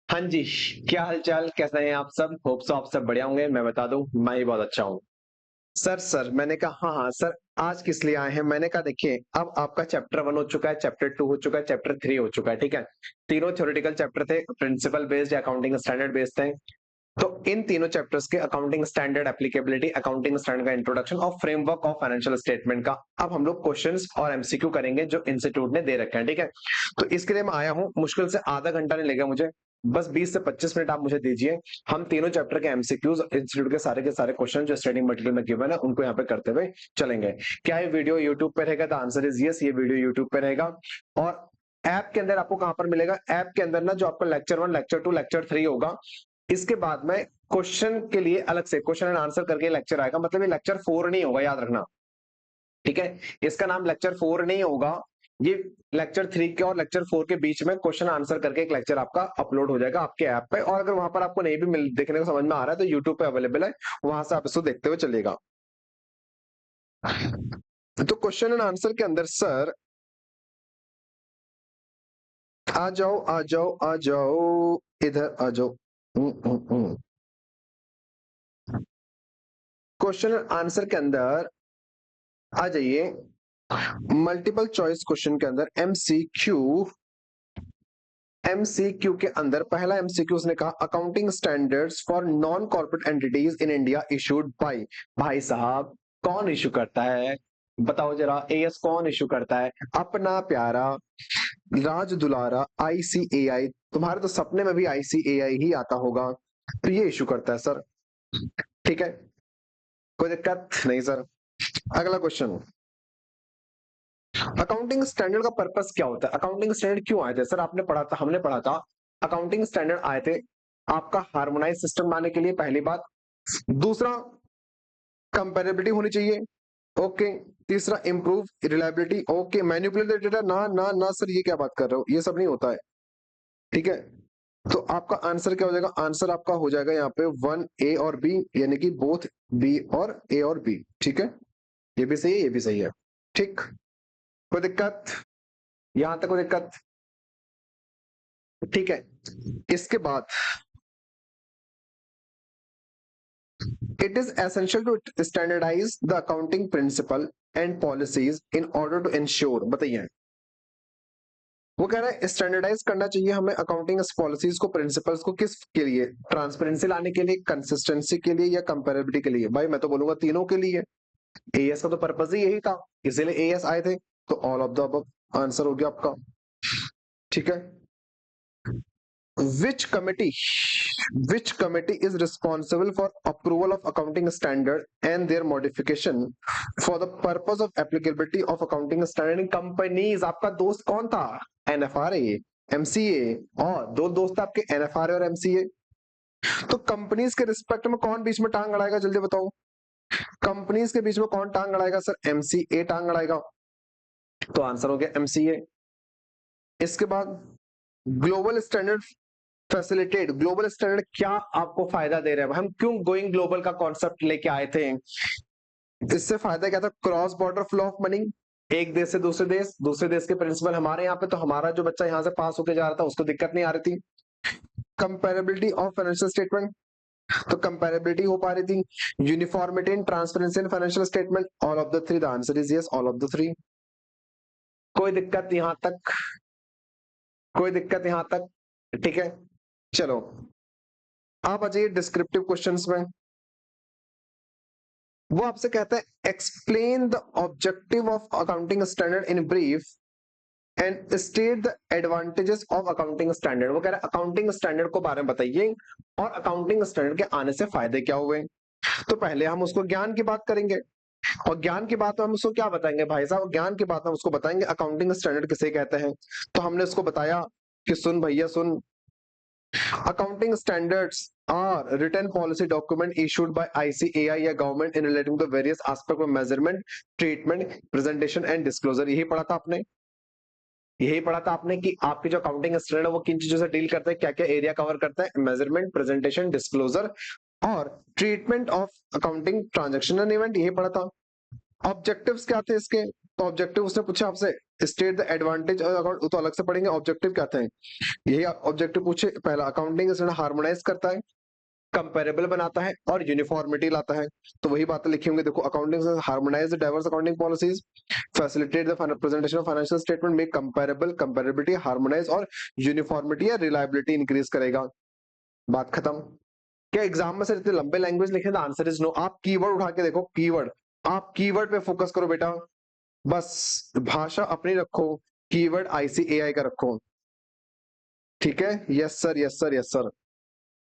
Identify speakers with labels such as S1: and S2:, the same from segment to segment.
S1: हाँ जी, क्या हाल चाल, कैसे हैं आप सब? होप सो आप सब बढ़िया होंगे। मैं बता दूं, मैं ही बहुत अच्छा हूँ। सर मैंने कहा हाँ हाँ सर। आज किस लिए आए हैं? मैंने कहा देखिए, अब आपका चैप्टर 1 हो चुका है, चैप्टर 2 हो चुका है, चैप्टर 3 हो चुका है, ठीक है। तीनों थ्योरेटिकल चैप्टर थे, principle based, accounting standard based थे। तो इन तीनों चैप्टर्स के accounting standard applicability, accounting standard का इंट्रोडक्शन और फ्रेमवर्क ऑफ फाइनेंशियल स्टेटमेंट का अब हम लोग क्वेश्चंस और एमसीक्यू करेंगे जो इंस्टीट्यूट ने दे रखे हैं, ठीक है। तो इसके लिए मैं आया हूं, मुश्किल से आधा घंटा नहीं लेगा मुझे, बस 20 से 25 मिनट आप मुझे दीजिए। हम तीनों चैप्टर के एमसीक्यूज, इंस्टीट्यूट के सारे क्वेश्चन जो स्टडी मटेरियल में गिवन है उनको यहाँ पे करते हुए चलेंगे। क्या ये वीडियो यूट्यूब पे रहेगा? द आंसर इज यस, ये वीडियो यूट्यूब पे रहेगा। और ऐप के अंदर आपको कहां पर मिलेगा? ऐप के अंदर ना, जो आपका लेक्चर 1, लेक्चर 2, लेक्चर 3 होगा, इसके बाद में क्वेश्चन के लिए अलग से क्वेश्चन एंड आंसर करके लेक्चर आएगा। मतलब ये लेक्चर 4 नहीं होगा, याद रखना, ठीक है। इसका नाम लेक्चर 4 नहीं होगा। ये लेक्चर 3 के और लेक्चर 4 के बीच में क्वेश्चन आंसर करके एक लेक्चर आपका अपलोड हो जाएगा आपके ऐप पे। और अगर वहां पर आपको नहीं भी देखने को समझ में आ रहा है तो यूट्यूब पे अवेलेबल है, वहां से आप इसको देखते हुए चलिएगा। तो क्वेश्चन एंड आंसर के अंदर सर, आ जाओ आ जाओ आ जाओ, इधर आ जाओ। क्वेश्चन एंड आंसर के अंदर आ जाइए। मल्टीपल चॉइस क्वेश्चन के अंदर एमसीक्यू के अंदर पहला एमसीक्यू उसने कहा, accounting standards for non corporate entities in India issued by. भाई साहब, कौन इशू करता है? बताओ जरा, एएस कौन इशू करता है? अपना प्यारा राज दुलारा आईसीएआई। तुम्हारे तो सपने में भी आईसीएआई ही आता होगा, तो ये इशू करता है सर, ठीक है। कोई दिक्कत नहीं सर। अगला क्वेश्चन, अकाउंटिंग स्टैंडर्ड का पर्पस क्या होता है? अकाउंटिंग स्टैंडर्ड क्यों आए थे सर? आपने पढ़ा था, हमने पढ़ा था। अकाउंटिंग स्टैंडर्ड आए थे आपका हार्मोनाइज सिस्टम लाने के लिए, पहली बात। दूसरा, कंपेरेबिलिटी होनी चाहिए, ओके। तीसरा, improve reliability, okay. Manipulated data, ना ना ना सर, ये क्या बात कर रहे हो, ये सब नहीं होता है, ठीक है। तो आपका आंसर क्या हो जाएगा? आंसर आपका हो जाएगा यहाँ पे 1 ए और बी, यानी कि बोथ बी और ए और बी, ठीक है। ये भी सही है, ये भी सही है, ठीक। कोई दिक्कत? यहां तक कोई दिक्कत? ठीक है। इसके बाद, it is essential to standardize the accounting principle and policies in order to ensure. बताइए, वो कह रहा है स्टैंडर्डाइज करना चाहिए हमें अकाउंटिंग पॉलिसीज को, प्रिंसिपल्स को, किस के लिए? ट्रांसपेरेंसी लाने के लिए, कंसिस्टेंसी के लिए, या कंपेरेबिलिटी के लिए? भाई मैं तो बोलूंगा तीनों के लिए। एएस का तो पर्पस ही यही था, इसीलिए एएस आए थे। तो all of the above answer हो गया आपका, ठीक है। Which committee which committee is responsible for approval of accounting standard and their modification for the purpose of applicability of accounting standard in companies? आपका दोस्त कौन था? NFRA, MCA. और दो दोस्त आपके, एनएफआरए और एमसीए। तो कंपनीज के रिस्पेक्ट में कौन बीच में टांग अड़ाएगा, जल्दी बताओ। कंपनीज के बीच में कौन टांग अड़ाएगा सर? एमसीए टांग अड़ाएगा। तो आंसर हो गया एमसीए। इसके बाद, global standard facilitate, global standard क्या आपको फायदा दे रहा है? हम क्यों गोइंग ग्लोबल का कॉन्सेप्ट लेके आए थे? इससे फायदा क्या था? Cross border flow of money, एक देश से दूसरे देश, दूसरे देश के प्रिंसिपल हमारे यहाँ पे, तो हमारा जो बच्चा यहाँ से पास होके जा रहा था उसको दिक्कत नहीं आ रही थी। कंपेरेबिलिटी ऑफ फाइनेंशियल स्टेटमेंट, तो कंपेरेबिलिटी हो पा रही थी। Uniformity in transparency in financial statement, all of the three. The answer is yes, all of the three. कोई दिक्कत यहां तक? कोई दिक्कत यहां तक? ठीक है, चलो आप आ जाइए डिस्क्रिप्टिव क्वेश्चंस में। वो आपसे कहता है, explain the objective of accounting standard in brief and state the advantages of accounting standard. वो कह रहा है अकाउंटिंग स्टैंडर्ड को बारे में बताइए और अकाउंटिंग स्टैंडर्ड के आने से फायदे क्या हुए। तो पहले हम उसको ज्ञान की बात करेंगे, और ज्ञान की बात में हम उसको क्या बताएंगे भाई साहब? ज्ञान की बात में हम उसको बताएंगे अकाउंटिंग स्टैंडर्ड किसे कहते हैं। तो हमने उसको बताया कि सुन भैया सुन, accounting standards are written policy document issued by ICAI या government in relating to various aspect of measurement, treatment, presentation and disclosure। यही पढ़ा था आपने, यही पढ़ा था आपने कि आपके जो अकाउंटिंग स्टैंडर्ड है वो किन चीजों से डील करता है, क्या क्या एरिया कवर करता है? मेजरमेंट, प्रेजेंटेशन, डिस्क्लोजर और treatment of accounting transaction and event, यही पढ़ा था। ऑब्जेक्टिव्स क्या थे इसके? तो ऑब्जेक्टिव उसने पूछा आपसे, स्टेट द एडवांटेज अकाउंट, तो अलग से पढ़ेंगे ऑब्जेक्टिव क्या थे, यही ऑब्जेक्टिव पूछे। पहला, अकाउंटिंग हार्मोनाइज करता है, कंपेरेबल बनाता है और यूनिफॉर्मिटी लाता है। तो वही बातें लिखी होंगी, देखो accounting harmonise diverse accounting policies, facilitate the presentation of financial statement, make comparable, comparability, harmonise और यूनिफॉर्मिटी या रिलायबिलिटी इंक्रीज करेगा। बात खत्म। क्या एग्जाम में सर इतने लंबे लैंग्वेज लिखे? The answer is no. आप कीवर्ड उठा के देखो, कीवर्ड, आप कीवर्ड पे फोकस करो बेटा, बस भाषा अपनी रखो, कीवर्ड आईसीएआई का रखो, ठीक है। Yes sir, yes sir, yes sir.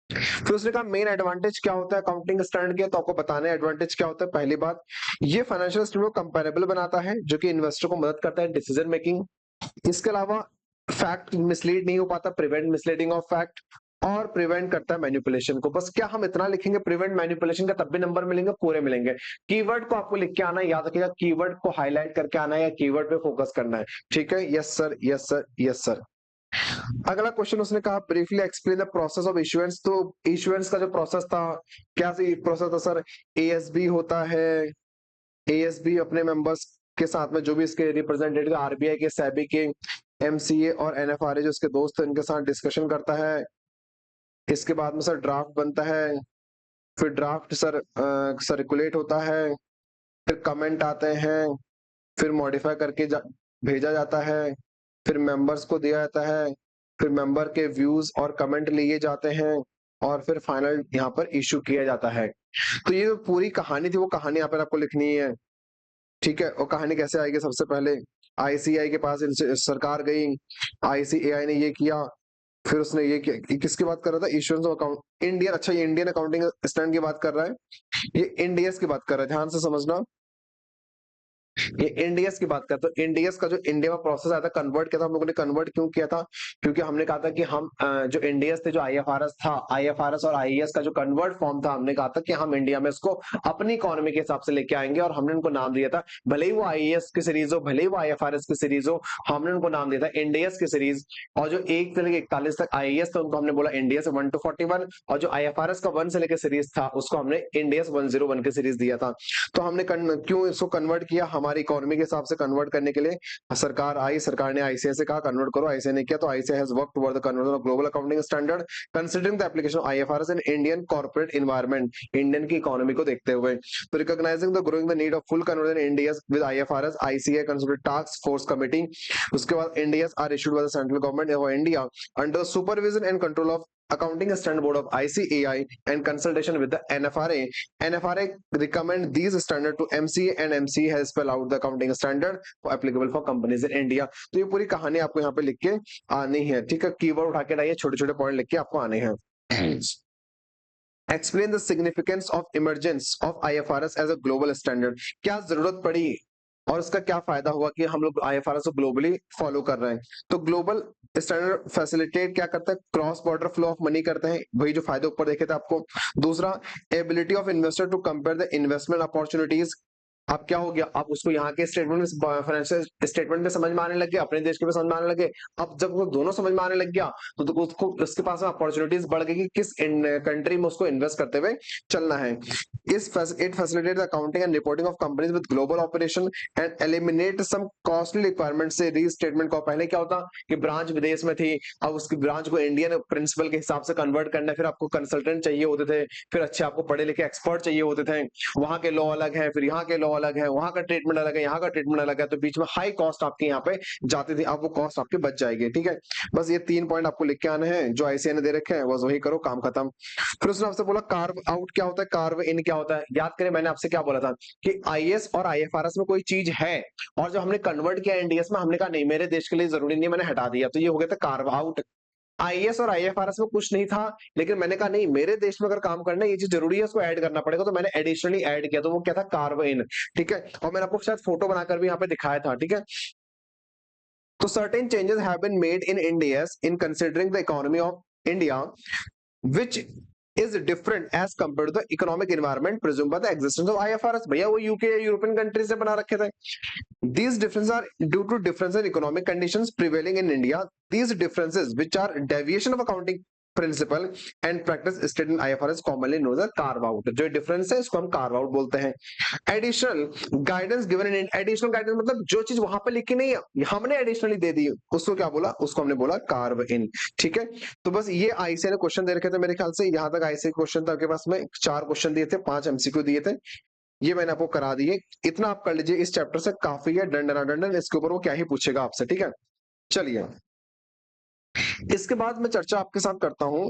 S1: फिर उसने कहा मेन एडवांटेज क्या होता है अकाउंटिंग स्टैंडर्ड के, तो आपको बताना है एडवांटेज क्या होता है। पहली बात, ये फाइनेंशियल स्टेटमेंट को कंपेरेबल बनाता है, जो कि इन्वेस्टर को मदद करता है डिसीजन मेकिंग। इसके अलावा फैक्ट मिसलीड नहीं हो पाता, प्रिवेंट मिसलीडिंग ऑफ फैक्ट, और प्रिवेंट करता है मैनिपुलेशन को। बस क्या हम इतना लिखेंगे, प्रिवेंट मैनिपुलेशन का, तब भी नंबर मिलेंगे, पूरे मिलेंगे। कीवर्ड को आपको लिख के आना है, याद रखिएगा, कीवर्ड को हाईलाइट करके आना है या कीवर्ड पे फोकस करना है, ठीक है। Yes sir, yes sir, yes sir. अगला क्वेश्चन उसने कहा briefly explain the process of issuance. तो इशुएंस का जो प्रोसेस था, क्या प्रोसेस था सर? एएसबी होता है, एएसबी अपने मेंबर्स के साथ में, जो भी इसके रिप्रेजेंटेटिव आरबीआई के, सेबी के, एमसीए और एनएफआरए जो इसके दोस्त हैं, इनके साथ डिस्कशन करता है। इसके बाद में सर ड्राफ्ट बनता है, फिर ड्राफ्ट सर सर्कुलेट होता है, फिर कमेंट आते हैं, फिर मॉडिफाई करके भेजा जाता है, फिर मेंबर्स को दिया जाता है, फिर मेंबर के व्यूज और कमेंट लिए जाते हैं, और फिर फाइनल यहाँ पर इशू किया जाता है। तो ये जो पूरी कहानी थी, वो कहानी यहाँ पर आपको लिखनी है, ठीक है। और कहानी कैसे आएगी? सबसे पहले आईसीआई के पास सरकार गई, आईसीएआई ने ये किया, फिर उसने ये किया। ये किसकी बात कर रहा था? इश्योरेंस ऑफ अकाउंट इंडियन, अच्छा ये इंडियन अकाउंटिंग स्टैंडर्ड की बात कर रहा है, ये इंडियस की बात कर रहा है, ध्यान से समझना, ये इंडियस की बात करते हैं। इंडियस का जो इंडिया में प्रोसेस आया था, कन्वर्ट किया था हम लोगों ने। कन्वर्ट क्यों किया था? क्योंकि हमने कहा था कि हम जो इंडियस थे, जो आईएफआरएस था, आईएफआरएस और आईएएस का जो कन्वर्ट फॉर्म था, हमने कहा था कि हम इंडिया में इसको अपनी इकोनॉमी के हिसाब से लेके आएंगे, और हमने उनको नाम दिया था, भले ही वो आईएएस की सीरीज हो, भले ही वो आईएफआरएस की सीरीज हो, हमने उनको नाम दिया था इंडियस की सीरीज। और जो 1 से लेकर 41 तक आईएएस था, उनको हमने बोला इंडियस 1 to 41, और जो आईएफआरएस का 1 से लेकर सीरीज था, उसको हमने इंडियस 101 की सीरीज दिया था। तो हमने क्यों इसको कन्वर्ट किया? हमारी इकोनॉमी के हिसाब से कन्वर्ट करने के लिए सरकार आई, सरकार ने आईसीआई से कहा कन्वर्ट करो, आईसीआई ने किया, तो ICI has worked toward the convergence of global accounting standard considering the application of IFRS in Indian corporate environment, Indian की इकोनॉमी को देखते हुए। तो recognizing the growing the need of full convergence in India with IFRS, ICI constituted task force committee. उसके बाद Ind AS are issued by the central government of India under supervision and control of Accounting Standard Board of ICAI and consultation with the NFRA. NFRA recommend these standard to MCA and MCA has spelled out the accounting standard for applicable for companies in India. तो ये पूरी कहानी आपको यहाँ पे लिख के आनी है, ठीक है। कीवर्ड उठा के लाइए, छोटे छोटे पॉइंट लिख के आपको आने हैं। Explain the significance of emergence of IFRS as a global standard. क्या जरूरत पड़ी और उसका क्या फायदा हुआ कि हम लोग आईएफआरएस को ग्लोबली फॉलो कर रहे हैं? तो ग्लोबल स्टैंडर्ड फैसिलिटेट क्या करता है? Cross border flow of money करते हैं, वही जो फायदे ऊपर देखे थे आपको। दूसरा, ability of investor to compare the investment opportunities. अब क्या हो गया? आप उसको यहाँ के स्टेटमेंट में, फाइनेंशियल स्टेटमेंट में समझ में आने लग गया, अपने देश के भी समझ में आने लगे। अब जब वो दोनों समझ में आने लग गया, तो उसको, उसके पास अपॉर्चुनिटीज बढ़ गई कि किस कंट्री में उसको इन्वेस्ट करते हुए चलना है। It facilitates the accounting and reporting of companies with global operation and eliminate some costly requirements। से रीस्टेटमेंट को, पहले क्या होता कि ब्रांच विदेश में थी, अब उसकी ब्रांच को इंडियन प्रिंसिपल के हिसाब से कन्वर्ट करना है, फिर आपको कंसल्टेंट चाहिए होते थे, फिर अच्छे आपको पढ़े लिखे एक्सपर्ट चाहिए होते थे, वहां के लॉ अलग है, फिर यहाँ के लॉ अलग है, वहां का ट्रीटमेंट अलग है, यहाँ का ट्रीटमेंट अलग है, तो बीच में हाई कॉस्ट आपकी यहाँ पे जाती थी। अब वो कॉस्ट आपकी बच जाएगी, ठीक है। बस ये 3 पॉइंट आपको लिख के आने हैं जो आईसीआई ने दे रखे हैं, बस वही करो, काम खत्म। फिर उसने आपसे बोला कार्व आउट क्या होता है, कार्व इन क्या होता है। याद करें मैंने आपसे क्या बोला था कि आईएएस और आईएफआरएस में कोई चीज है, और जब हमने कन्वर्ट किया इंडियस में, हमने कहा नहीं मेरे देश के लिए जरूरी नहीं है, मैंने हटा दिया, तो ये हो गया था कार्व आउट। आईएएस और आईएफआरएस में कुछ नहीं था, लेकिन मैंने कहा नहीं मेरे देश में अगर काम करना है, ये चीज जरूरी है, उसको ऐड करना पड़ेगा, तो मैंने एडिशनली ऐड किया, तो वो क्या था? कार्व इन, ठीक है। और मैंने आपको शायद फोटो बनाकर भी यहाँ पे दिखाया था, ठीक है। तो certain changes have been made in India in considering the economy of India, which is different as compared to the economic environment presumed by the existence of IFRS। भैया वो यूके या यूरोपियन कंट्री से बना रखे थे। These differences are due to difference in economic conditions prevailing in India. These differences, which are deviation of accounting principle and practice state in IFRS commonly known as carve out. जो difference है इसको हम carve out बोलते हैं। Additional guidance given in, additional guidance मतलब जो चीज वहां पे लिखी नहीं है हमने एडिशनली दे दी, उसको क्या बोला, उसको हमने बोला कार्व इन। ठीक है, तो बस ये आईसीए ने क्वेश्चन दे रखे थे मेरे ख्याल से, यहाँ तक आईसीए क्वेश्चन था आपके पास में, 4 क्वेश्चन दिए थे, 5 एमसीक्यू दिए थे, ये मैंने आपको करा दिए। इतना आप कर लीजिए, इस चैप्टर से काफी है। डंडन डंडन इसके ऊपर वो क्या ही पूछेगा आपसे। ठीक है, चलिए इसके बाद मैं चर्चा आपके साथ करता हूं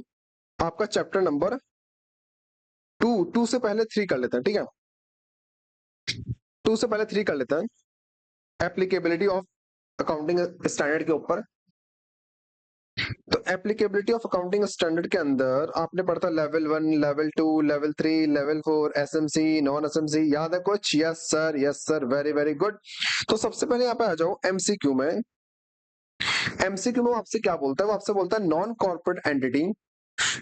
S1: आपका चैप्टर नंबर 2 से पहले 3 कर लेते हैं। ठीक है, 2 से पहले 3 कर लेते हैं। एप्लीकेबिलिटी ऑफ अकाउंटिंग स्टैंडर्ड के ऊपर। तो एप्लीकेबिलिटी ऑफ अकाउंटिंग स्टैंडर्ड के अंदर आपने पढ़ा था level 1, level 2, level 3, level 4, SMC, non SMC, याद है कुछ? Yes sir, yes sir, very very good. तो सबसे पहले यहाँ पे आ जाओ एमसीक्यू में। एमसीक्यू में आपसे क्या बोलता है, वो आपसे बोलता है non corporate entity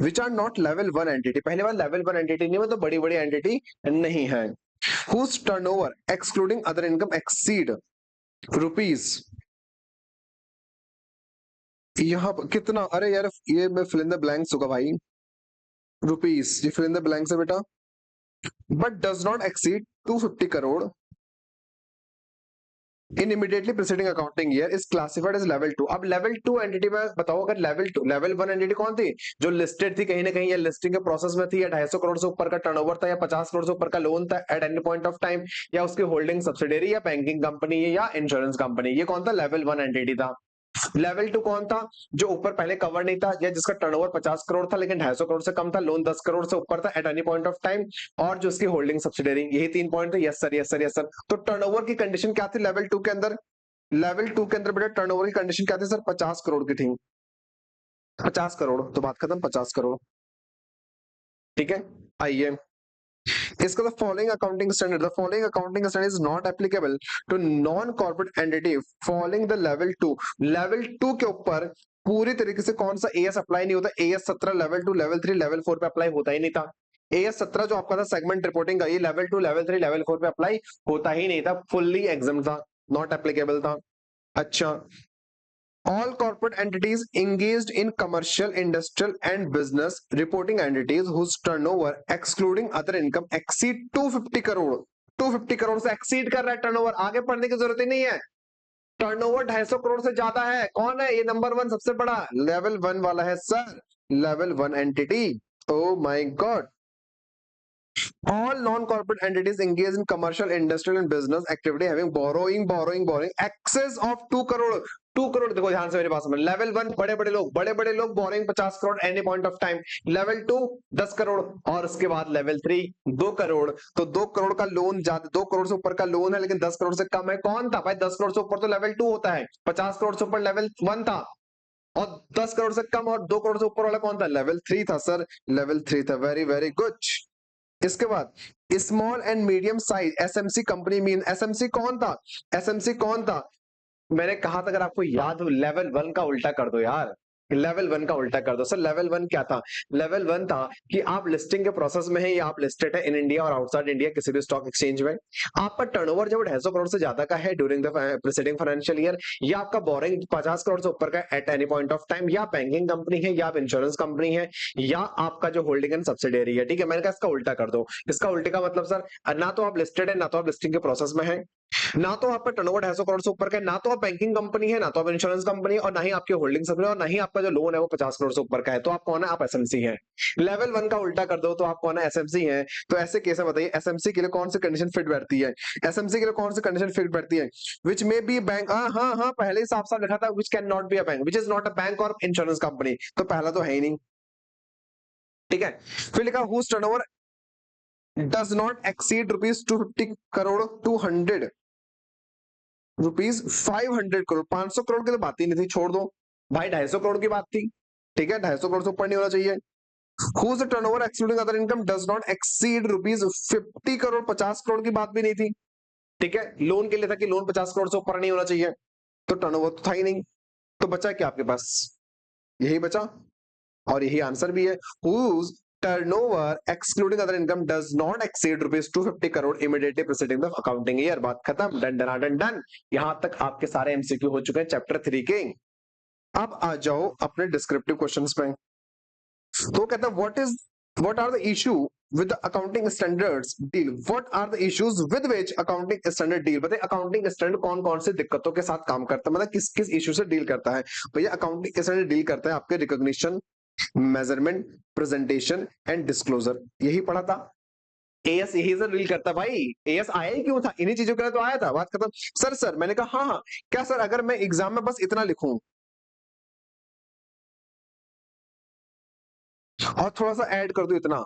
S1: which are not level 1 entity. पहली बार लेवल 1 एंटिटी नहीं, मतलब बड़ी बड़ी एंटिटी नहीं है। whose turnover excluding other income exceed rupees, यहाँ कितना, अरे यार ये मैं फिल इन द ब्लैंक्स होगा भाई, रुपीज, ये फिल इन द ब्लैंक्स है बेटा, but does not exceed 250 crore in immediately preceding accounting year is classified as level 2। अब लेवल 2 एंटिटी में बताओ, अगर लेवल 2, लेवल 1 एंटिटी कौन थी, जो लिस्टेड थी कहीं ना कहीं, या लिस्टिंग के प्रोसेस में थी, या 250 करोड़ से ऊपर का टर्नओवर था, या 50 करोड़ से ऊपर का लोन था at any point of time, या उसकी होल्डिंग सब्सिडियरी या बैंकिंग कंपनी या इंश्योरेंस कंपनी, ये कौन था, लेवल 1 एंटिटी था। लेवल 2 कौन था, जो ऊपर पहले कवर नहीं था, या जिसका टर्नओवर 50 करोड़ था लेकिन 250 करोड़ से कम था, लोन 10 करोड़ से ऊपर था at any point of time, और जो उसकी होल्डिंग सब्सिडियरी, यही 3 पॉइंट थे। Yes sir, yes sir, yes sir. तो टर्नओवर की कंडीशन क्या थी लेवल 2 के अंदर, लेवल 2 के अंदर बेटा टर्नओवर की कंडीशन क्या थी सर, 50 करोड़ की थी। 50 करोड़, तो बात खत्म, 50 करोड़। ठीक है, आइए इसका the following accounting standard, the following accounting standard is not applicable to non corporate entity following the level 2। Level 2 के ऊपर पूरी तरीके से कौन सा एएस अप्लाई नहीं होता, एएस 17 लेवल 2, लेवल 3, लेवल 4 पे अप्लाई होता ही नहीं था। एएस 17 जो आपका था सेगमेंट रिपोर्टिंग का, ये लेवल 2, लेवल 3, लेवल 4 पे अप्लाई होता ही नहीं था, फुल्ली एग्जाम था, नॉट एप्लीकेबल था। अच्छा, all corporate entities engaged in commercial, industrial and business reporting entities whose turnover excluding other income exceed 250 crore, 250 crore से एक्सीड कर रहा है टर्नओवर, आगे पढ़ने की जरूरत ही नहीं है। टर्नओवर 250 करोड़ से ज्यादा है, कौन है ये, नंबर 1 सबसे बड़ा लेवल 1 वाला है sir, level 1 entity. Oh my God, all non-corporate entities engaged in commercial, industrial and business activity having borrowing excess of 2 crore, 2 crore. देखो ध्यान से मेरी बात समझ, लेवल 1 बड़े बड़े लोग boring 50 crore any point of time, level 2 10 crore, और उसके बाद लेवल 3 2 करोड़। तो 2 करोड़ का लोन ज्यादा, 2 करोड़ से ऊपर का लोन है लेकिन 10 करोड़ से कम है, कौन था भाई, 10 करोड़ से ऊपर तो लेवल 2 होता है, 50 करोड़ से ऊपर लेवल 1 था, और 10 करोड़ से कम और 2 करोड़ से ऊपर वाला कौन था, लेवल 3 था सर, लेवल 3 था। Very very good. इसके बाद small and medium size SMC company mean, SMC कौन था, एसएमसी कौन था, मैंने कहा था अगर आपको याद हो लेवल 1 का उल्टा कर दो यार, लेवल 1 का उल्टा कर दो सर। लेवल 1 क्या था, लेवल 1 था कि आप लिस्टिंग के प्रोसेस में है, या आप लिस्टेड है इन इंडिया और आउटसाइड इंडिया किसी भी स्टॉक एक्सचेंज में, आपका टर्नओवर जब 250 करोड़ से ज्यादा का है during the preceding financial year, या आपका बोरिंग 50 करोड़ से ऊपर का at any point of time, या बैंकिंग कंपनी है, या आप इंश्योरेंस कंपनी है, या आपका जो होल्डिंग एंड सब्सिडियरी है। ठीक है, मैंने कहा इसका उल्टा कर दो। इसका उल्टे का मतलब सर, ना तो आप लिस्टेड है, ना तो आप लिस्टिंग के प्रोसेस में है, ना तो आपका टर्नओवर 250 करोड़ से ऊपर का है, ना तो आप बैंकिंग कंपनी है, ना तो आप इंश्योरेंस कंपनी है, और ना ही आपकी होल्डिंग कंपनी, और ना ही आपका जो लोन है वो 50 करोड़ से ऊपर का है, तो आप कौन है, आप एसएमसी हैं। लेवल 1 का उल्टा कर दो तो आप कौन है, एसएमसी हैं। तो ऐसे केस में बताइए एसएमसी के लिए कौन सी कंडीशन फिट बैठती है, एसएमसी के लिए कौन सी कंडीशन फिट बैठती है, विच मे बी बैंक, हाँ पहले ही साफ साफ लिखा था, which can not be a bank, which is not a bank और इंश्योरेंस कंपनी, तो पहला तो है ही नहीं। ठीक है, फिर लिखा whose turnover does not exceed rupees 250 crore 200 rupees 500 crore, 500 crore की तो बात ही नहीं थी, छोड़ दो भाई, 250 करोड़ की बात थी। ठीक है, 250 करोड़ से ऊपर नहीं होना चाहिए। whose turnover excluding other income does not exceed rupees 50 crore, 50 crore की बात भी नहीं थी। ठीक है, लोन के लिए था कि लोन 50 करोड़ से ऊपर नहीं होना चाहिए, तो टर्नओवर तो था ही नहीं, तो बचा क्या आपके पास, यही बचा, और यही आंसर भी है। whose turnover excluding other income does not exceed rupees 250 crore immediately preceding the accounting year। बात खत्म, डन डन डन डन। यहां तक आपके सारे एमसीक्यू हो चुके हैं चैप्टर 3 के। अब आ जाओ अपने डिस्क्रिप्टिव क्वेश्चंस पे। तो कहता है what are the issue with the accounting standards deal, what are the issues with which accounting standard deal, बताइए अकाउंटिंग स्टैंडर्ड कौन कौन से दिक्कतों के साथ काम करता है, मतलब किस किस इश्यू से डील करता है। भैया अकाउंटिंग स्टैंडर्ड डील करता है आपके recognition, measurement, presentation and disclosure, यही पढ़ा था। एएस यही से डील करता है भाई, एएस आया ही क्यों था, इन्हीं चीजों के लिए तो आया था। बात खत्म। सर मैंने कहा हाँ हाँ, क्या सर अगर मैं एग्जाम में बस इतना लिखूं और थोड़ा सा ऐड कर दूं इतना,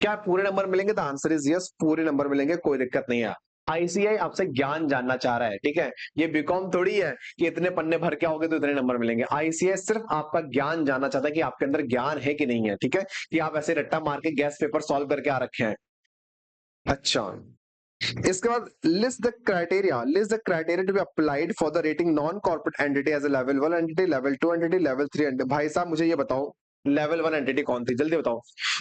S1: क्या पूरे नंबर मिलेंगे? द आंसर इज यस, पूरे नंबर मिलेंगे, कोई दिक्कत नहीं है। आईसीआई आपसे ज्ञान जानना चाह रहा है, ठीक है। ये बीकॉम थोड़ी है कि इतने पन्ने भर के आओगे तो इतने नंबर मिलेंगे। आईसीआई सिर्फ आपका ज्ञान जानना चाहता है कि आपके अंदर ज्ञान है कि नहीं है, ठीक है, कि आप ऐसे रट्टा मार के गैस पेपर सॉल्व करके आ रखे हैं। अच्छा, इसके बाद list the criteria to be applied for the rating non corporate entity as a level 1 entity, level 2 entity, level 3 entity. भाई साहब मुझे ये बताओ लेवल 1 एंटिटी कौन थी, जल्दी बताओ।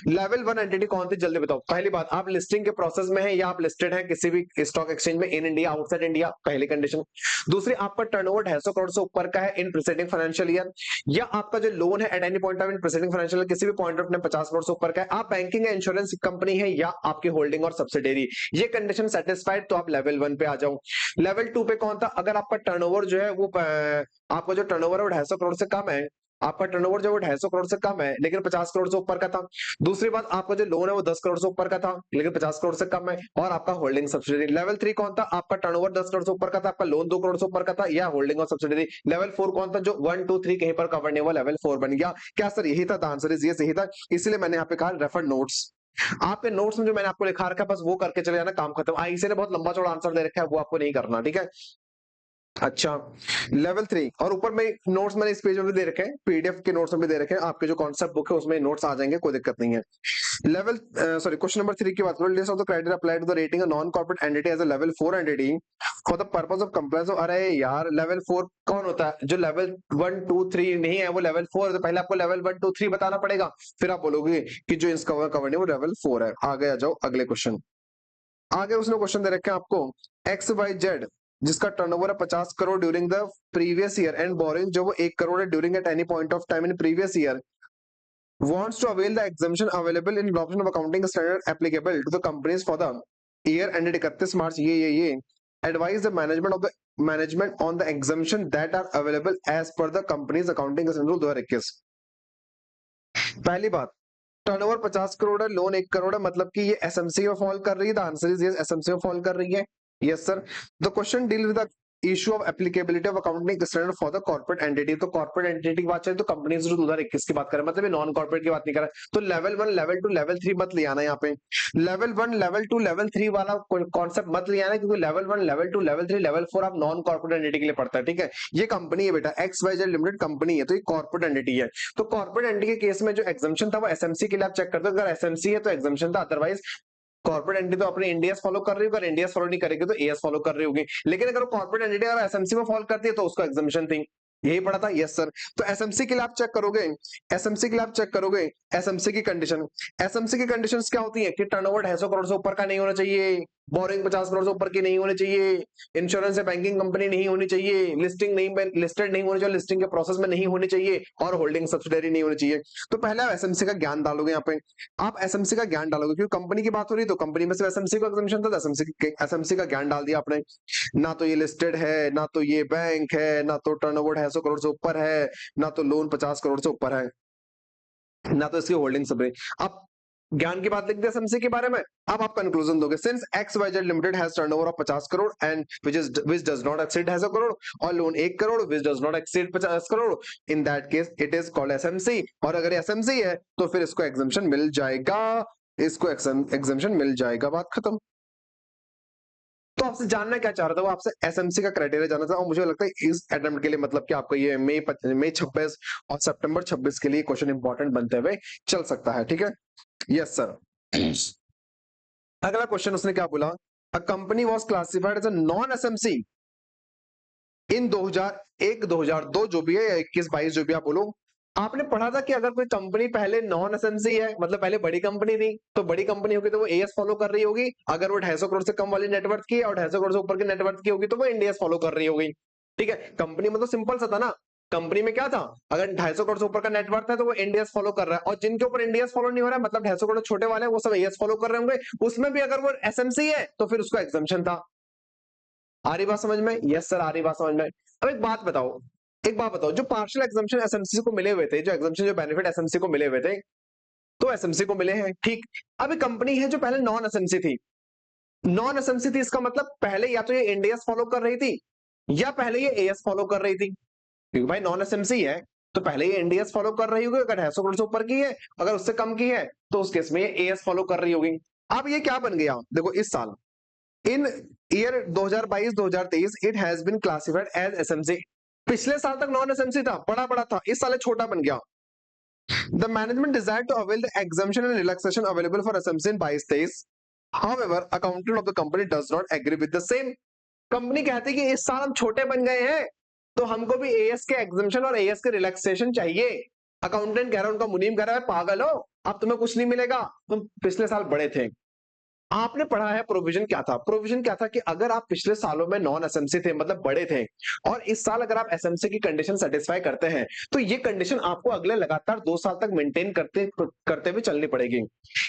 S1: लेवल 1 एंटिटी कौन थी, जल्दी बताओ। पहली बात, आप लिस्टिंग के प्रोसेस में है या आप लिस्टेड है किसी भी स्टॉक एक्सचेंज में इन इंडिया आउटसाइड इंडिया, पहली कंडीशन। दूसरी, आपका टर्नओवर 250 करोड़ से ऊपर का है इन प्रीसीडिंग फाइनेंशियल ईयर, या आपका जो लोन है at any point of in preceding financial किसी भी पॉइंट ऑफ टाइम 50 करोड़ से ऊपर का है, आप बैंकिंग या इंश्योरेंस कंपनी है या आपकी होल्डिंग और सब्सिडेरी, ये कंडीशन सेटिस्फाइड तो आप लेवल 1 पे आ जाओ। लेवल 2 पे कौन था? अगर आपका टर्नओवर जो है वो आपका जो टर्नओवर है वो 250 करोड़ से कम है, आपका टर्नओवर जो है 250 करोड़ से कम है लेकिन 50 करोड़ से ऊपर का था। दूसरी बात, आपका जो लोन है वो 10 करोड़ से ऊपर का था लेकिन 50 करोड़ से कम है, और आपका होल्डिंग सब्सिडरी। लेवल 3 कौन था? आपका टर्नओवर 10 करोड़ से ऊपर का था, आपका लोन 2 करोड़ से ऊपर का था, या होल्डिंग और सब्सिडरी। लेवल 4 कौन था? जो 1 2 3 कहीं पर कवर नहीं हुआ, लेवल 4 बन गया। क्या सर यही था? आंसर इज यही था, इसलिए मैंने यहाँ पे कहा रेफर नोट्स। आपके नोट्स में जो मैंने आपको लिखा रखा है बस वो करके चले जाना, काम खत्म। आईसी ने बहुत लंबा चौड़ा आंसर दे रखा है, वो आपको नहीं करना, ठीक है। अच्छा, लेवल 3 और ऊपर में नोट्स मैंने इस पेज में भी दे रखे हैं, पीडीएफ के नोट्स में भी दे रखे हैं, आपके जो कॉन्सेप्ट बुक है उसमें नोट्स आ जाएंगे, कोई दिक्कत नहीं है। लेवल सॉरी, क्वेश्चन नंबर 3 की बात करो। List of the criteria applied to the rating a non corporate entity as a level 4 entity for the purpose of compliance. अरे यार लेवल 4 कौन होता है? जो लेवल 1 2 3 नहीं है वो लेवल 4 है, तो पहले आपको लेवल 1 2 3 बताना पड़ेगा, फिर आप बोलोगे कि जो इसका कवर नहीं वो लेवल 4 है। आगे आ जाओ, अगले क्वेश्चन। आगे उसने क्वेश्चन दे रखे हैं आपको, एक्स वाई जेड जिसका टर्नओवर है 50 crore during the previous year and boring जो वो 1 करोड़ है during at any point of time in previous year, wants to avail the exemption available in adoption of accounting standard applicable to the companies for the year ended 31 March ये advise the management on the exemption that are available as per the company's accounting standard rule 2021। पहली बात, turnover 50 crore है, loan 1 crore है, मतलब कि ये SMC में fall कर रही है। The answer is yes, SMC में फॉल कर रही है। Yes sir. The question deal with the issue of applicability of accounting standard for the corporate entity. तो कॉर्पोरेट एंटिटी की बात चले तो कंपनीज रूल 2021 की बात करें, मतलब ये नॉन कॉर्पोरेट की बात नहीं कर रहा। तो लेवल 1 लेवल 2 लेवल 3 मत ले आना यहाँ पे। लेवल 1 लेवल 2 लेवल 3 वाला कॉन्सेप्ट मत ले आना, क्योंकि लेवल 1 लेवल 2 लेवल 3 लेवल 4 आप नॉन कॉर्पोरेट एंटिटी के लिए पड़ता है, ठीक है। ये कंपनी है बेटा, X Y Z limited company है, तो ये कॉर्पोरेट एंटिटी है। तो कॉर्पोरेट एंटिटी के केस में जो एग्जम्पशन था वो एसएमसी के लिए आप चेक करते हो, अगर एसएमसी है तो एग्जम्पशन था, अदरवाइज कॉर्पोरेट एंटिटी तो अपने इंडिया फॉलो कर रही होगी, अगर इंडिया फॉलो नहीं करेगी तो एएस फॉलो कर रही होगी। लेकिन अगर कॉर्पोरेट एंटिटी अगर एसएमसी में फॉलो करती है तो उसको एग्जम्पशन थी, यही पढ़ा था। Yes sir. तो एसएमसी के लिए आप चेक करोगे, एसएमसी के लिए आप चेक करोगे, एसएमसी की कंडीशन, एसएमसी की कंडीशंस क्या होती है कि टर्नओवर 250 करोड़ से ऊपर का नहीं होना चाहिए, बोरिंग 50 करोड़ से ऊपर की नहीं होनी चाहिए, इंश्योरेंस या बैंकिंग कंपनी नहीं होनी चाहिए, लिस्टिंग नहीं लिस्टेड नहीं होनी चाहिए, लिस्टिंग के प्रोसेस में नहीं होनी चाहिए, और होल्डिंग सब्सिडरी नहीं होनी चाहिए। तो पहले आप एसएमसी का ज्ञान डालोगे यहाँ पे, आप एसएमसी का ज्ञान डालोगे, क्योंकि कंपनी की बात हो रही है तो कंपनी में से एसएमसी को एग्जम्पशन था, एसएमसी का ज्ञान डाल दिया आपने। ना तो ये लिस्टेड है, ना तो ये बैंक है, ना तो टर्नओवर 250 करोड़ से ऊपर है, ना तो लोन 50 करोड़ से ऊपर है, ना तो इसकी होल्डिंग सब। आप ज्ञान की बात लिख दिया एसएमसी के बारे में। अब आप कंक्लूजन दोगे, since X Y Z limited has turnover of 50 crore and which does not exceed 250 crore, और loan 1 crore which does not exceed 50 crore, in that case it is called SMC. और अगर एसएमसी है तो फिर इसको एग्जम्पशन मिल जाएगा, इसको एग्जम्पशन मिल जाएगा, बात खत्म। तो आपसे जानना क्या चाह रहा था वो, आपसे एसएमसी का क्राइटेरिया जानना था, और मुझे लगता है इस अटेम्प्ट के लिए मतलब कि आपको ये मई 26 और सितंबर 26 के लिए क्वेश्चन इंपॉर्टेंट बनते हुए चल सकता है, ठीक है। Yes sir. अगला क्वेश्चन उसने क्या बोला, a company was classified as a non SMC in 2001 2002 जो भी है, या 21 22 जो भी आप बोलो। आपने पढ़ा था कि अगर कोई कंपनी पहले नॉन एसएमसी है, मतलब पहले बड़ी कंपनी थी, तो बड़ी कंपनी होगी तो वो एएस फॉलो कर रही होगी। अगर वो 250 करोड़ से कम वाली नेटवर्थ की और 250 करोड़ से ऊपर की नेटवर्थ की होगी तो वो इंडिया फॉलो कर रही होगी, ठीक है। कंपनी मतलब सिंपल सा था ना, कंपनी में क्या था, अगर 250 करोड़ से ऊपर का नेटवर्थ है तो वो इंडियस फॉलो कर रहा है, और जिनके ऊपर इंडियस फॉलो नहीं हो रहा है, मतलब 250 करोड़ छोटे वाले वो सब एएस फॉलो कर रहे होंगे, उसमें भी अगर वो एसएमसी है तो फिर उसको एग्जम्पशन था। आ रही बात समझ में? यस सर, आ रही बात समझ में। अब एक बात बताओ, जो पार्शियल एग्जम्पशन एसएमसी को मिले हुए थे, जो एग्जम्पशन जो बेनिफिट एसएमसी को मिले हुए थे, तो एसएमसी को मिले हैं, ठीक। अभी कंपनी है जो पहले नॉन एसएमसी थी, नॉन एसएमसी थी, इसका मतलब पहले या तो ये इंडियस फॉलो कर रही थी या पहले ये एएस फॉलो कर रही थी, क्योंकि भाई नॉन एसएमसी है तो पहले ये इंडियस फॉलो कर रही होगी, अगर 250 करोड़ से ऊपर की है, अगर उससे कम की है तो उस केस में ये एएस फॉलो कर रही होगी। अब ये क्या बन गया, देखो इस साल in year 2022-2023 it has been classified as SMC. पिछले साल तक नॉन एसएमसी था, बड़ा बड़ा था, इस साल छोटा बन गया। The management desired to avail the exemption and relaxation available for SMC in 22-23. However, accountant of the company does not agree with the same. Company कहती है कि इस साल हम छोटे बन गए हैं तो हमको भी एएस के एग्जम्पशन और एएस के रिलैक्सेशन चाहिए। अकाउंटेंट कह रहा है, उनका मुनीम कह रहा है पागल हो, अब तुम्हें कुछ नहीं मिलेगा, तुम पिछले साल बड़े थे। आपने पढ़ा है प्रोविजन क्या था, प्रोविजन क्या था कि अगर आप पिछले सालों में नॉन एसएमसी थे, मतलब बड़े थे, और इस साल अगर आप एसएमसी की कंडीशन सेटिस्फाई करते हैं तो ये कंडीशन आपको अगले लगातार 2 साल तक मेंटेन करते करते हुए चलनी पड़ेगी।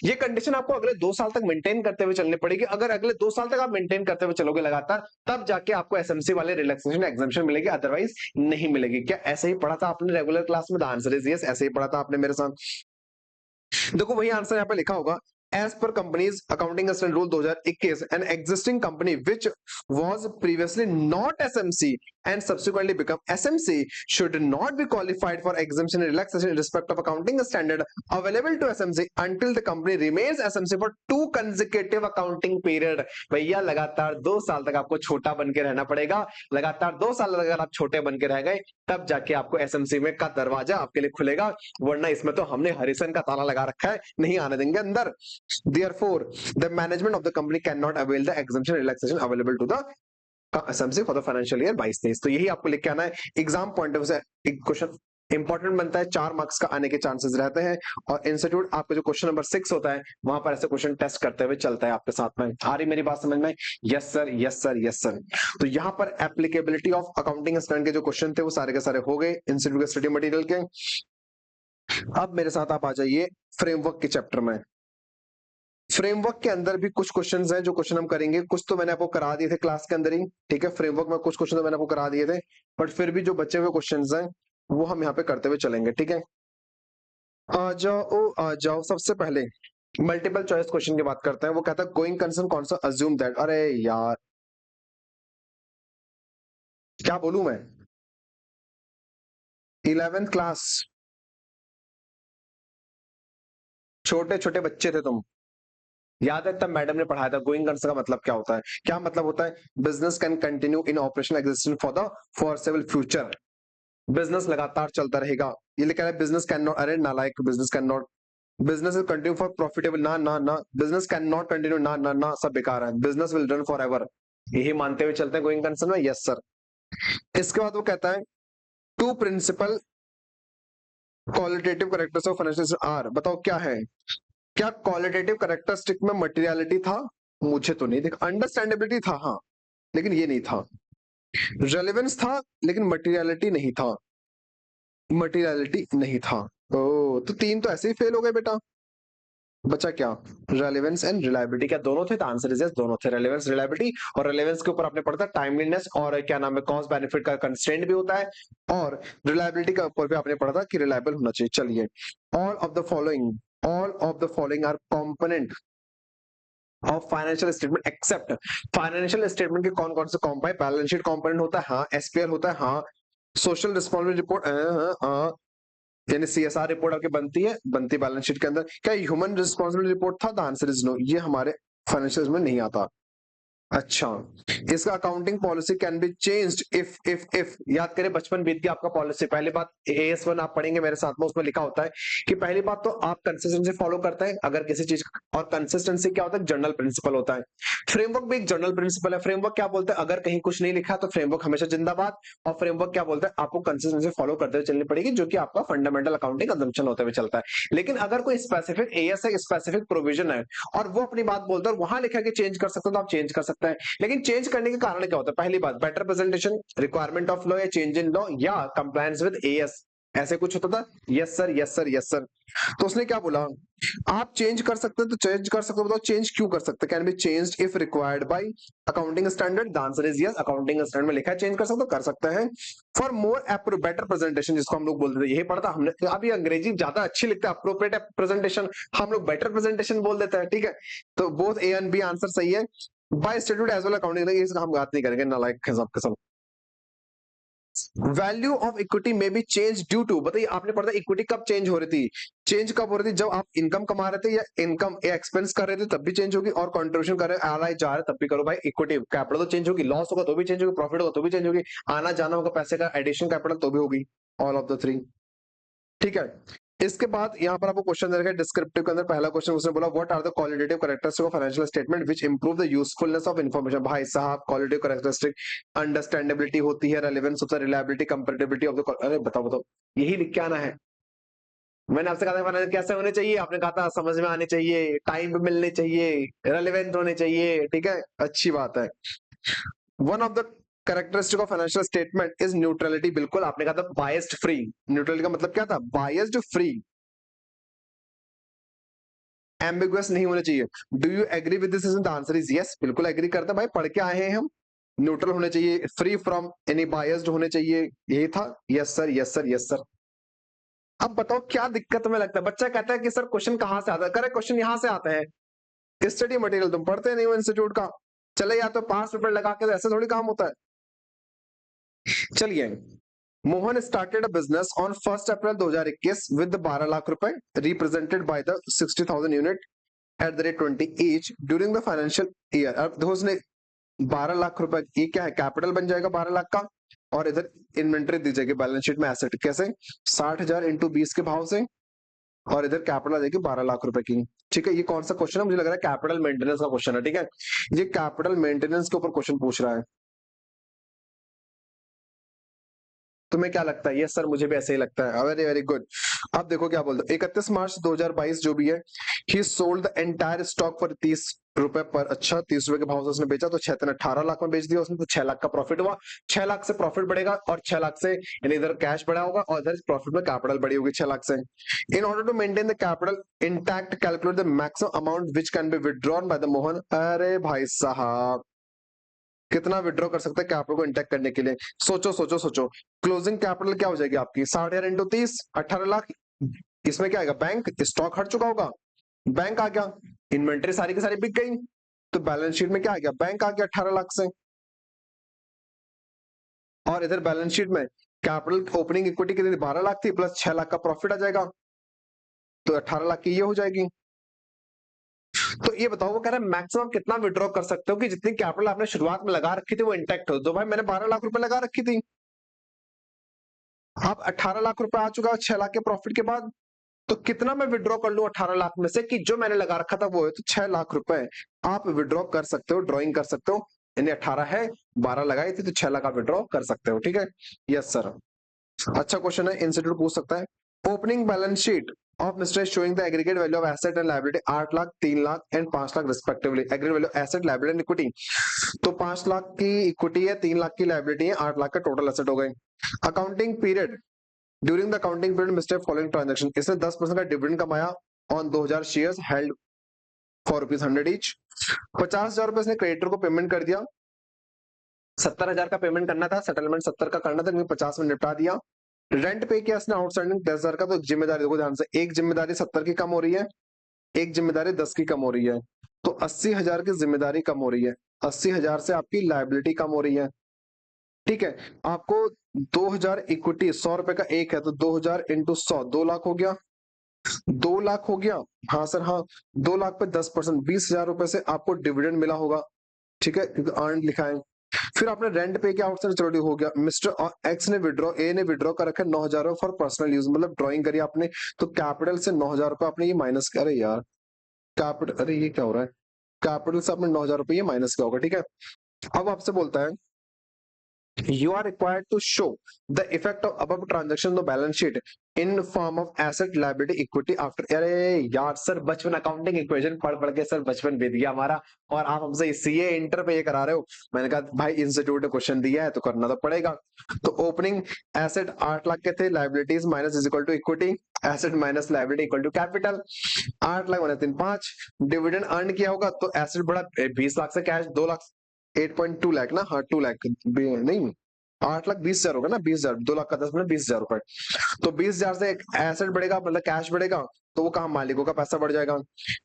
S1: ये कंडीशन आपको अगले 2 साल तक मेंटेन करते हुए चलनी पड़ेगी। अगर अगले 2 साल तक आप मेंटेन करते हुए चलोगे लगातार, तब जाके आपको एसएमसी वाले रिलैक्सेशन एग्जम्पशन मिलेगी, अदरवाइज नहीं मिलेगी। क्या ऐसे ही पढ़ा था आपने रेगुलर क्लास में? द आंसर इज यस, ऐसे ही पढ़ा था आपने मेरे साथ। देखो वही आंसर यहाँ पे लिखा होगा, as per company's accounting standard rule 2021, an existing company which was previously not SMC and subsequently become SMC should not be qualified for exemption and relaxation in respect of accounting standard available to SMC until the company remains SMC for 2 consecutive accounting period। भैया लगातार 2 साल तक आपको छोटा बन के रहना पड़ेगा, लगातार 2 साल अगर आप छोटे बन के रह गए तब जाके आपको एसएमसी में का दरवाजा आपके लिए खुलेगा, वरना इसमें तो हमने हरिसन का ताला लगा रखा है, नहीं आने देंगे अंदर। Therefore, the management of the company cannot avail the exemption relaxation available to the SMC for the financial year 22-23। तो यही आपको लिख के आना है। एग्जाम पॉइंट ऑफ से एक क्वेश्चन इंपॉर्टेंट बनता है, 4 मार्क्स का आने के चांसेस रहते हैं, और इंस्टीट्यूट आपका जो क्वेश्चन नंबर 6 होता है वहां पर ऐसे क्वेश्चन टेस्ट करते हुए चलता है आपके साथ में। आ रही मेरी बात समझ में? Yes sir, yes sir, yes sir. तो यहाँ पर एप्लीकेबिलिटी ऑफ अकाउंटिंग स्टैंडर्ड के जो क्वेश्चन थे वो सारे के सारे हो गए इंस्टीट्यूट के स्टडी मटेरियल के। अब मेरे साथ आप आ जाइए फ्रेमवर्क के चैप्टर में। फ्रेमवर्क के अंदर भी कुछ क्वेश्चंस हैं जो क्वेश्चन हम करेंगे, कुछ तो मैंने आपको करा दिए थे क्लास के अंदर ही, ठीक है। फ्रेमवर्क में कुछ क्वेश्चन तो मैंने आपको करा दिए थे, बट फिर भी जो बचे हुए क्वेश्चंस हैं वो हम यहाँ पे करते हुए चलेंगे, ठीक है। आ जाओ, सबसे पहले मल्टीपल चॉइस क्वेश्चन की बात करते हैं। वो कहता है गोइंग कंसर्न कौन सा, अज्यूम दैट। अरे यार क्या बोलूं मैं, 11th क्लास, छोटे छोटे बच्चे थे तुम, याद है तब मैडम ने पढ़ाया था गोइंग कंसर्न का मतलब क्या होता है। क्या मतलब होता है, business can continue in operation existence for the foreseeable future. Business लगातार चलता रहेगा, ये लिखा है बिजनेस कैन नॉट, अरे नालायक, business can not, business will continue for profitable, ना ना ना, बिजनेस कैन नॉट कंटिन्यू, ना ना ना, सब बेकार है, business will run for ever, यही मानते हुए चलते हैं गोइंग कंसर्न में। Yes sir. इसके बाद वो कहता है two principal qualitative characters of financial are, बताओ क्या है। क्या क्वालिटेटिव कैरेक्टरिस्टिक में मटेरियलिटी था? मुझे तो नहीं दिखा। अंडरस्टैंडेबिलिटी था हाँ, लेकिन ये नहीं था। रेलेवेंस था लेकिन मटेरियलिटी नहीं था, मटेरियलिटी नहीं था। ओ तो 3 तो ऐसे ही फेल हो गए बेटा, बचा क्या, रेलेवेंस एंड रिलायबिलिटी। क्या दोनों थे? आंसर इज यस, दोनों थे, रेलेवेंस रिलायबिलिटी। और रेलेवेंस के ऊपर आपने पढ़ा था टाइमलीनेस और क्या नाम है, कॉस्ट बेनिफिट का कंस्ट्रेंट भी होता है, और रिलायबिलिटी का ऊपर भी आपने पढ़ा था कि रिलायबल होना चाहिए। चलिए, all of the following are component of financial statement except. Financial statement के कौन कौन से कॉम्पोनेंट, बैलेंस शीट कंपोनेंट होता है हाँ, एसपीएल होता है हाँ, सोशल रिस्पॉन्सिबिलिटी रिपोर्ट यानी सीएसआर रिपोर्ट आपकी बनती बैलेंस शीट के अंदर। क्या ह्यूमन रिस्पॉन्सिबिलिटी रिपोर्ट था? द आंसर इज नो, ये हमारे फाइनेंशियल में नहीं आता। अच्छा, इसका accounting policy can be changed if याद करें, बचपन बीत गया आपका पॉलिसी। पहली बात AS1 आप पढ़ेंगे मेरे साथ में, उसमें लिखा होता है कि पहली बात तो आप कंसिस्टेंसी फॉलो करते हैं अगर किसी चीज, और कंसिस्टेंसी क्या होता है, जनरल प्रिंसिपल होता है। फ्रेमवर्क भी एक जनरल प्रिंसिपल है। फ्रेमवर्क क्या बोलते हैं, अगर कहीं कुछ नहीं लिखा तो फ्रेमवर्क हमेशा जिंदाबाद, और फ्रेमवर्क क्या बोलता है, आपको कंसिस्टेंसी फॉलो करते हुए चलनी पड़ेगी, जो कि आपका फंडामेंटल अकाउंटिंग असम्पशन होते हुए चलता है। लेकिन अगर कोई स्पेसिफिक AS है, स्पेसिफिक प्रोविजन है, और वो अपनी बात बोलता है, वहां लिखा कि चेंज कर सकते हो तो आप चेंज कर सकते सकते हैं। लेकिन चेंज करने के कारण क्या होता है? पहली बात, better presentation, requirement of law या चेंज इन लॉ या कंप्लायंस विद एएस, ऐसे कुछ होता था। Yes sir, yes sir, yes sir. तो उसने क्या बोला, आप चेंज कर सकते हैं तो चेंज कर सकते हो। बताओ चेंज क्यों कर सकते हैं? Can be changed if required by accounting standard. The answer is yes, accounting standard में लिखा है चेंज कर सकते हो, कर सकते हैं। फॉर मोर बेटर प्रेजेंटेशन, जिसको हम लोग बोलते थे, यही पढ़ा था हमने। अभी अंग्रेजी ज्यादा अच्छी लिखते हैं, अप्रोप्रिएट प्रेजेंटेशन हम लोग बेटर प्रेजेंटेशन बोल देते हैं, ठीक है। तो both A and B answer सही है। By statute as well accounting, इसका हम बात नहीं करेंगे, नालायक है सब के सब। वैल्यू ऑफ इक्विटी में बी चेंज ड्यू टू, बताइए आपने पढ़ा था इक्विटी कब चेंज हो रही थी? चेंज कब हो रही थी? जब आप इनकम कमा रहे थे या इनकम एक्सपेंस कर रहे थे तब भी चेंज होगी, और कंट्रीब्यूशन कर रहे आना जा रहे तब भी करो भाई। इक्विटी कैपिटल तो चेंज होगी, लॉस होगा तो भी चेंज होगी, प्रॉफिट होगा तो भी चेंज होगी, आना जाना होगा पैसे का, एडिशन कैपिटल तो भी होगी, ऑल ऑफ द थ्री, ठीक है। इसके बाद यहाँ पर आपको क्वेश्चन दे रखा है डिस्क्रिप्टिव के अंदर। पहला क्वेश्चन उसने बोला what are the qualitative characteristic of financial statement which improve the usefulness of information. भाई साहब, क्वालिटेटिव कैरेक्टरिस्टिक अंडरस्टैंडेबिलिटी होती है, रेलेवेंस होता है, रिलायबिलिटी, कंपैटिबिलिटी ऑफ द, अरे बताओ बताओ, यही लिख के आना है। मैंने आपसे कहा था फाइनेंस कैसे होने चाहिए, आपने कहा था समझ में आने चाहिए, टाइम पे मिलने चाहिए, रेलेवेंट होने चाहिए, ठीक है, अच्छी बात है। One of the characteristic of financial statement is neutrality, बिल्कुल आपने कहा था बायस्ड फ्री। न्यूट्रलिटी का मतलब क्या था? बायस्ड फ्री, एम्बिगुअस नहीं होने चाहिए। Do you agree with this? The answer is yes, बिल्कुल एग्री करते हैं भाई, पढ़ के आए हैं हम। न्यूट्रल होने चाहिए, फ्री फ्रॉम एनी बायस्ड होने चाहिए, यही था। Yes sir, yes sir, yes sir. अब बताओ क्या दिक्कत में लगता है? बच्चा कहता है कि सर क्वेश्चन कहां से आता है, करेक्ट क्वेश्चन यहां से आते हैं। स्टडी मटेरियल तुम पढ़ते नहीं हो इंस्टीट्यूट का, चले या तो 5 रुपए लगा के, ऐसे थोड़ी काम होता है। चलिए, Mohan started a business on 1 April 2021 with 12 lakh रुपए represented by the 60,000 unit at the rate 20 each during the financial year. अब देखो उसने 12 लाख रुपए, ये क्या है? कैपिटल बन जाएगा 12 लाख का, और इधर इन्वेंट्री दी जाएगी बैलेंस शीट में एसेट, कैसे? 60,000 इंटू 20 के भाव से, और इधर कैपिटल आ जाएगी 12 लाख रुपए की, ठीक है। ये कौन सा क्वेश्चन है? मुझे लग रहा है कैपिटल मेंटेनेंस का क्वेश्चन है, ठीक है। ये कैपिटल मेंटेनेंस के ऊपर क्वेश्चन पूछ रहा है। तुम्हें क्या लगता है? यस सर, मुझे भी ऐसे ही लगता है। Very very good. अब देखो क्या बोलते हैं, 31 मार्च 2022 जो भी है, ही sold the entire stock for 30 रुपए पर, अच्छा 30 रुपए के भाव से उसने बेचा, तो 18 लाख में बेच दिया उसने, तो 6 लाख का प्रॉफिट हुआ। 6 लाख से प्रॉफिट बढ़ेगा, और 6 लाख से यानी इधर कैश बढ़ा होगा और इधर प्रॉफिट में कैपिटल बढ़ी होगी 6 लाख से। In order to maintain the capital intact calculate the maximum amount which can be withdrawn by the Mohan. अरे भाई साहब, कितना विड्रॉ कर सकते हैं कैपिटल को इंटैक्ट करने के लिए? सोचो सोचो सोचो। क्लोजिंग कैपिटल क्या हो जाएगी आपकी? 60,000 इंटू 30, 18 लाख। इसमें क्या आएगा? बैंक, स्टॉक हट चुका होगा, बैंक आ गया, इन्वेंट्री सारी की सारी बिक गई, तो बैलेंस शीट में क्या आ गया? बैंक आ गया 18 लाख से, और इधर बैलेंस शीट में कैपिटल ओपनिंग इक्विटी कितनी? 12 लाख थी, प्लस 6 लाख का प्रॉफिट आ जाएगा, तो 18 लाख की ये हो जाएगी। तो ये बताओ, वो कह रहा है मैक्सिमम कितना विड्रॉ कर सकते हो कि जितनी कैपिटल आपने शुरुआत में लगा रखी थी वो इंटैक्ट हो। तो भाई मैंने 12 लाख रुपए लगा रखी थी, अब 18 लाख रुपए आ चुका है 6 लाख के प्रॉफिट के बाद, तो कितना मैं विड्रॉ कर लूं 18 लाख में से कि जो मैंने लगा रखा था वो है? तो 6 लाख रुपए आप विड्रॉ कर सकते हो, ड्रॉइंग कर सकते हो। यानी 18 है, 12 लगाई थी, तो 6 लाख आप विड्रॉ कर सकते हो, ठीक है। यस सर, अच्छा क्वेश्चन है, इंस्टीट्यूट पूछ सकता है। Opening balance sheet of mister showing the aggregate value of asset and liability 8 lakh, 3 lakh and 5 lakh respectively. Aggregate value asset, liability and equity, तो 5 लाख की इक्विटी है, 3 लाख की लायबिलिटी है, 8 लाख का टोटल एसेट हो गए। Accounting period, during the accounting period mister following transaction, इसने 10% का डिविडेंड कमाया on 2000 shares held for ₹100 each. 50,000 रुपए इसने क्रेडिटर को पेमेंट कर दिया, 70,000 का पेमेंट करना था, सेटलमेंट 70 का करना था, लेकिन 50 में निपटा दिया। रेंट पे किया इसने आउटस्टैंडिंग 10,000 का, तो जिम्मेदारी देखो ध्यान से, एक जिम्मेदारी 70 की कम हो रही है, एक जिम्मेदारी 10 की कम हो रही है, तो 80,000 की जिम्मेदारी कम हो रही है, 80,000 से आपकी लायबिलिटी कम हो रही है, ठीक है। आपको 2,000 इक्विटी 100 रुपए का एक है, तो 2,000 इंटू 100 2 लाख हो गया, 2 लाख हो गया। हाँ सर हाँ, 2 लाख पे 10%, 20,000 रुपए से आपको डिविडेंड मिला होगा, ठीक है, क्योंकि अर्न लिखा है। फिर आपने रेंट पे किया, आउटसाइड चलो हो गया। मिस्टर एक्स ने विड्रॉ, ए ने विड्रॉ कर रखा है 9,000 फॉर पर्सनल यूज, मतलब ड्राइंग करी आपने, तो कैपिटल से 9,000 रुपए आपने ये माइनस किया। अरे यार कैपिटल, अरे ये क्या हो रहा है? कैपिटल से आपने 9,000 रुपए ये माइनस किया होगा, ठीक है। अब आपसे बोलता है you are required to show the effect of above transaction on the balance sheet in form of asset liability equity after. अरे यार सर, बचपन अकाउंटिंग इक्वेशन पढ़ पढ़ के सर बचपन बीत गया हमारा, और आप हमसे सीए इंटर पे ये करा रहे हो। मैंने कहा भाई इंस्टीट्यूट ने क्वेश्चन दिया है तो करना तो पड़ेगा। तो ओपनिंग एसेट 8 लाख के थे, liabilities minus is equal to equity, asset minus liability equal to capital. 8 lakh minus 3 5, dividend earn किया होगा तो एसेट बढ़ा 20 लाख से, कैश 2 लाख 8.2 लाख ना, हाँ 2 लाख नहीं 8,20,000 होगा ना, 20,000, 2 लाख का 10 मिनट 20,000 रुपए। तो 20,000 से एक एसेट बढ़ेगा, मतलब कैश बढ़ेगा, तो वो कहा मालिकों का पैसा बढ़ जाएगा।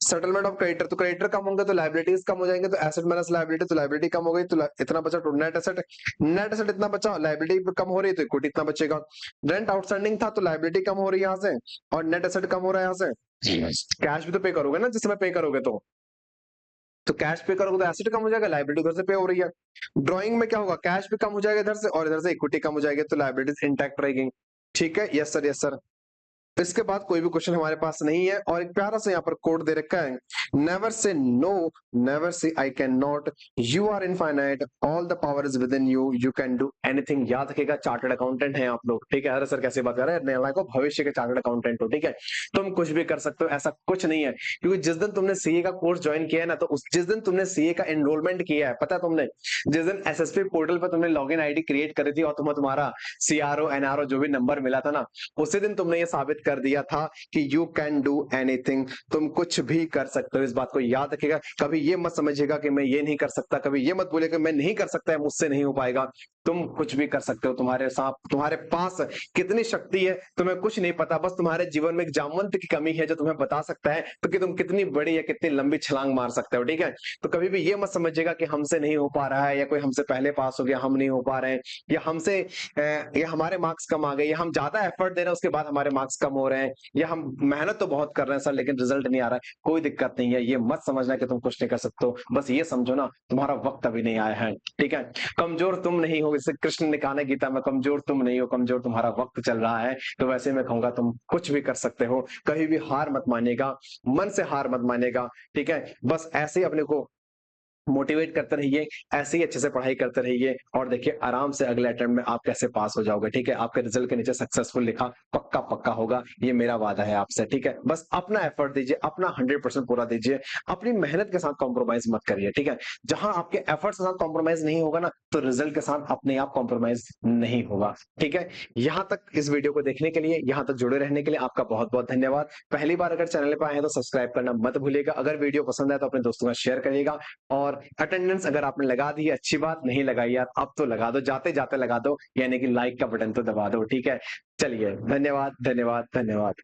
S1: सेटलमेंट ऑफ क्रेडिटर, तो क्रेडिटर कम होंगे तो लाइबिलिटीज कम हो जाएंगे, तो एसेट माइनस लाइबिलिटी, तो लाइबिलिटी कम हो गई तो इतना बचा तो नेट एसेट, नेट एसेट इतना बचा, लाइबिलिटी कम हो रही है तो इक्विटी इतना बचेगा। रेंट आउटस्टैंडिंग था तो लाइबिलिटी कम हो रही है यहाँ से, और नेट एसेट कम हो रहा है यहाँ से। कैश भी तो पे करोगे ना, जिस समय पे करोगे तो कैश पे करोगे तो एसेट कम हो जाएगा, लाइबिलिटी उधर से पे हो रही है। ड्राइंग में क्या होगा, कैश भी कम हो जाएगा इधर से, और इधर से इक्विटी कम हो जाएगी, तो लाइबिलिटीज इंटैक्ट रहेगी। ठीक है, यस सर यस सर। इसके बाद कोई भी क्वेश्चन हमारे पास नहीं है, और एक प्यारा सा यहाँ पर कोड दे रखा है, never say no, never say I can not, you are infinite, all the power is within you, you can do anything. याद रखिएगा, चार्टर्ड अकाउंटेंट हैं आप लोग, ठीक है। अरे सर कैसे बात कर रहे हैं, निर्णय को भविष्य के चार्टर्ड अकाउंटेंट हो, ठीक है। तुम कुछ भी कर सकते हो, ऐसा कुछ नहीं है, क्योंकि जिस दिन तुमने सीए का कोर्स ज्वाइन किया है ना, तो उस जिस दिन तुमने सीए का एनरोलमेंट किया है, पता है तुमने, जिस दिन एसएसपी पोर्टल पर तुमने लॉगिन आईडी क्रिएट करी थी और तुम्हें तुम्हारा सीआरओ एनआरओ जो भी नंबर मिला था ना, उसी दिन तुमने ये साबित कर दिया था कि यू कैन डू एनीथिंग, तुम कुछ भी कर सकते हो। इस बात को याद रखिएगा, कभी ये मत समझिएगा कि मैं ये नहीं कर सकता, कभी ये मत बोलिएगा मैं नहीं कर सकता है, मुझसे नहीं हो पाएगा। तुम कुछ भी कर सकते हो, तुम्हारे साथ तुम्हारे पास कितनी शक्ति है तुम्हें कुछ नहीं पता, बस तुम्हारे जीवन में एक जामवंत की कमी है जो तुम्हें बता सकता है तो कि तुम कितनी बड़ी या कितनी लंबी छलांग मार सकते हो, ठीक है। तो कभी भी ये मत समझिएगा कि हमसे नहीं हो पा रहा है, या कोई हमसे पहले पास हो गया हम नहीं हो पा रहे हैं, या हमसे या हमारे मार्क्स कम आ गए, या हम ज्यादा एफर्ट दे रहे हैं उसके बाद हमारे मार्क्स कम हो रहे हैं, या हम मेहनत तो बहुत कर रहे हैं सर लेकिन रिजल्ट नहीं आ रहा है। कोई दिक्कत नहीं है, ये मत समझना कि तुम कुछ नहीं कर सकते हो, बस ये समझो ना तुम्हारा वक्त अभी नहीं आया है, ठीक है। कमजोर तुम नहीं हो, जैसे कृष्ण ने कहा ना गीता में, कमजोर तुम नहीं हो, कमजोर तुम्हारा वक्त चल रहा है। तो वैसे मैं कहूंगा तुम कुछ भी कर सकते हो, कहीं भी हार मत मानेगा, मन से हार मत मानेगा, ठीक है। बस ऐसे ही अपने को मोटिवेट करते रहिए, ऐसे ही अच्छे से पढ़ाई करते रहिए, और देखिए आराम से अगले अटेम्प्ट में आप कैसे पास हो जाओगे, ठीक है। आपके रिजल्ट के नीचे सक्सेसफुल लिखा पक्का पक्का होगा, ये मेरा वादा है आपसे, ठीक है। बस अपना एफर्ट दीजिए, अपना 100% पूरा दीजिए, अपनी मेहनत के साथ कॉम्प्रोमाइज मत करिए, ठीक है। जहां आपके एफर्ट्स के साथ कॉम्प्रोमाइज नहीं होगा ना, तो रिजल्ट के साथ अपने आप कॉम्प्रोमाइज नहीं होगा, ठीक है। यहां तक इस वीडियो को देखने के लिए, यहां तक जुड़े रहने के लिए आपका बहुत बहुत धन्यवाद। पहली बार अगर चैनल पर आए हैं तो सब्सक्राइब करना मत भूलिएगा, अगर वीडियो पसंद आए तो अपने दोस्तों का शेयर करिएगा, और अटेंडेंस अगर आपने लगा दी है अच्छी बात, नहीं लगाई यार अब तो लगा दो, जाते जाते लगा दो, यानी कि लाइक का बटन तो दबा दो, ठीक है। चलिए धन्यवाद धन्यवाद धन्यवाद।